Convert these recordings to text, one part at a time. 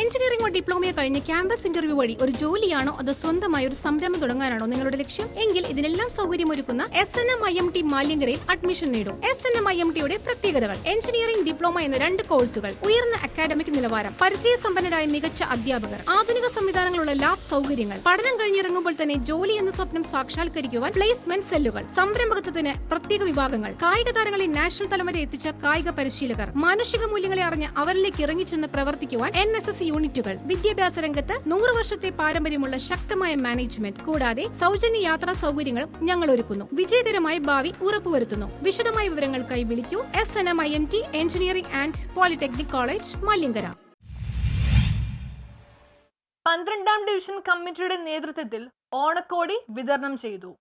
എഞ്ചിനീയറിംഗോ ഡിപ്ലോമയോ കഴിഞ്ഞ് campus interview വഴി ഒരു ജോലിയാണോ അതോ സ്വന്തമായി ഒരു സംരംഭം തുടങ്ങാനാണോ നിങ്ങളുടെ ലക്ഷ്യം എങ്കിൽ ഇതിനെല്ലാം സൗകര്യമൊരുക്കുന്ന SNM-IMT മാലിങ്കരയിൽ അഡ്മിഷൻ നേടും. SNM-IMTയുടെ പ്രത്യേകതകൾ: എഞ്ചിനീയറിംഗ് ഡിപ്ലോമ എന്ന 2 കോഴ്സുകൾ, ഉയർന്ന അക്കാഡമിക് നിലവാരം, പരിചയസമ്പന്നരായ മികച്ച അധ്യാപകർ, ആധുനിക സംവിധാനങ്ങളുള്ള ലാബ് സൗകര്യങ്ങൾ, പഠനം കഴിഞ്ഞിറങ്ങുമ്പോൾ തന്നെ ജോലി എന്ന സ്വപ്നം സാക്ഷാത്കരിക്കുവാൻ പ്ലേസ്മെന്റ് സെല്ലുകൾ, സംരംഭകത്വത്തിന് പ്രത്യേക വിഭാഗങ്ങൾ, കായിക താരങ്ങളെ നാഷണൽ തലം വരെ എത്തിച്ച കായിക പരിശീലകർ, മാനുഷിക മൂല്യങ്ങളെ അറിഞ്ഞ് അവരിലേക്ക് ഇറങ്ങിച്ചെന്ന് പ്രവർത്തിക്കുവാൻ NSS യൂണിറ്റുകൾ, വിദ്യാഭ്യാസ രംഗത്ത് 100 വർഷത്തെ പാരമ്പര്യമുള്ള ശക്തമായ മാനേജ്മെന്റ്, കൂടാതെ സൗജന്യ യാത്രാ സൗകര്യങ്ങളും ഞങ്ങൾ ഒരുക്കുന്നു. വിജയകരമായ ഭാവി ഉറപ്പുവരുത്തുന്നു. വിശദമായ വിവരങ്ങൾക്കായി വിളിക്കൂ. SNM-IMT engineering and polytechnic college, Maliankara. 12ാം ഡിവിഷൻ കമ്മിറ്റിയുടെ നേതൃത്വത്തിൽ ഓണക്കോടി വിതരണം ചെയ്തു.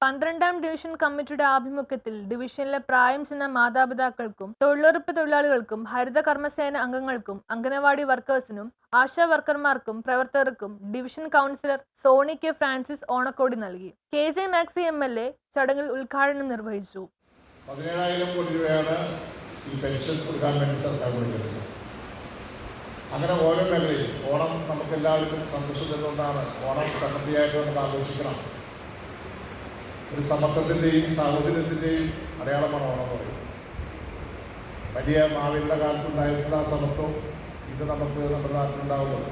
12ാം ഡിവിഷൻ കമ്മിറ്റിയുടെ ആഭിമുഖ്യത്തിൽ ഡിവിഷനിലെ പ്രായം ചെന്ന മാതാപിതാക്കൾക്കും തൊഴിലുറപ്പ് തൊഴിലാളികൾക്കും ഹരിത കർമ്മസേന അംഗങ്ങൾക്കും അംഗനവാടി വർക്കേഴ്സിനും ആശാ വർക്കർമാർക്കും പ്രവർത്തകർക്കും division councillor Soni K Francis ഓണക്കോടി നൽകി. KJ മാക്സി MLA ചടങ്ങിൽ ഉദ്ഘാടനം നിർവഹിച്ചു. 17,000 കോടി രൂപയാണ് ഈ പെൻഷൻ കൊടുക്കാൻ വേണ്ടി സർക്കാർ കൊടുക്കുന്നത്. അങ്ങനെ ഓരോ മേഖലയിൽ ഓണം നമുക്ക് എല്ലാവർക്കും സന്തോഷം തരുന്നതാണ്. ഓണം സമൃദ്ധിയായിട്ട് നമുക്ക് ആഘോഷിക്കണം. ഒരു സമത്വത്തിൻ്റെയും സാഹോദര്യത്തിൻ്റെയും അടയാളമാണ് ഓണം എന്ന് പറയുന്നത്. വലിയ മാവേലിയുടെ കാലത്തുണ്ടായിരുന്ന ആ സമത്വം ഇത് നമുക്ക് നമ്മുടെ നാട്ടിലുണ്ടാവുന്നത്.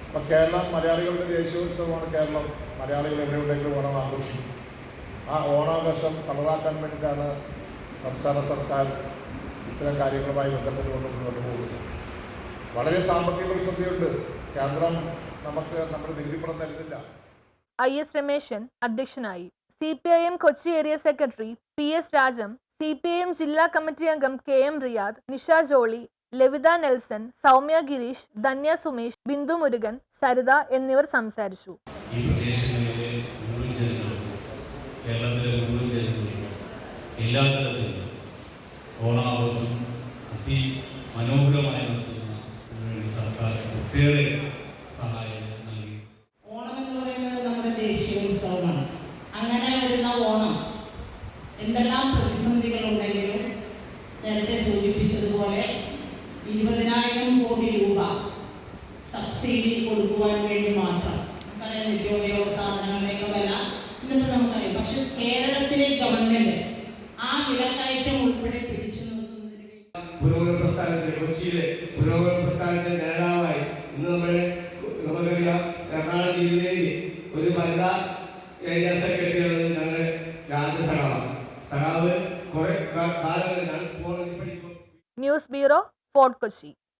അപ്പം കേരളം മലയാളികളുടെ ദേശീയോത്സവമാണ്. കേരളം മലയാളികൾ എവിടെയുണ്ടെങ്കിലും ഓണം ആഘോഷിക്കും. ആ ഓണാഘോഷം കളറാക്കാൻ വേണ്ടിയിട്ടാണ് സംസ്ഥാന സർക്കാർ ഇത്തരം കാര്യങ്ങളുമായി ബന്ധപ്പെട്ടുകൊണ്ട് മുന്നോട്ട് പോകുന്നത്. വളരെ സാമ്പത്തിക പ്രതിസന്ധിയുണ്ട്. കേന്ദ്രം നമുക്ക് നമ്മുടെ നികുതി പണം തരുന്നില്ല. IS രമേശൻ അധ്യക്ഷനായി. CPIM Kochi area secretary PS Rajam, CPIM ജില്ലാ കമ്മിറ്റി അംഗം KM റിയാദ്, നിഷ ജോളി, ലവിത നെൽസൺ, സൗമ്യ ഗിരീഷ്, ധന്യ സുമേഷ്, ബിന്ദു മുരുകൻ, സരിത എന്നിവർ സംസാരിച്ചു. ഈ പ്രദേശങ്ങളിലെ കേരളത്തിലെ എല്ലാ തരത്തിലും ഓണാഘോഷം അതിമനോഹരമായി നടത്തുന്ന സർക്കാർ ഒട്ടേറെ സഹായം നൽകി. ഓണം എന്ന് പറയുന്നത് നമ്മുടെ ദേശീയോത്സവമാണ്. അങ്ങനെ വരുന്ന ഓണം എന്തെല്ലാം പ്രതിസന്ധികളുണ്ടെങ്കിലും നേരത്തെ സൂചിപ്പിച്ചതുപോലെ 20,000 കോടി രൂപ സബ്സിഡി കൊടുക്കുവാൻ വേണ്ടി മാത്രം പറയുന്ന നിത്യോപയോഗ സാധനങ്ങളുടെയൊക്കെ വില ഇന്നത്തെ നമുക്കറിയാം. പക്ഷെ കേരളത്തിലെ ഗവൺമെന്റ് ആ വിലക്കയറ്റം ഉൾപ്പെടെ പിടിച്ചു നിർത്തുന്നതിന് പുരോഗമന പ്രസ്ഥാനത്തിലെ കൊച്ചിയിലെ പുരോഗമന പ്രസ്ഥാനത്തിന്റെ നേതാവായി ഇന്ന് നമുക്കറിയാം എറണാകുളം ജില്ലയിൽ ഒരു വനിതാ ഏരിയ സെക്രട്ടറിയാണ് ഞങ്ങളുടെ സഖാവ് കുറെ കാലങ്ങൾ ഞാൻ പഠിക്കും. News bureau, fort Kochi.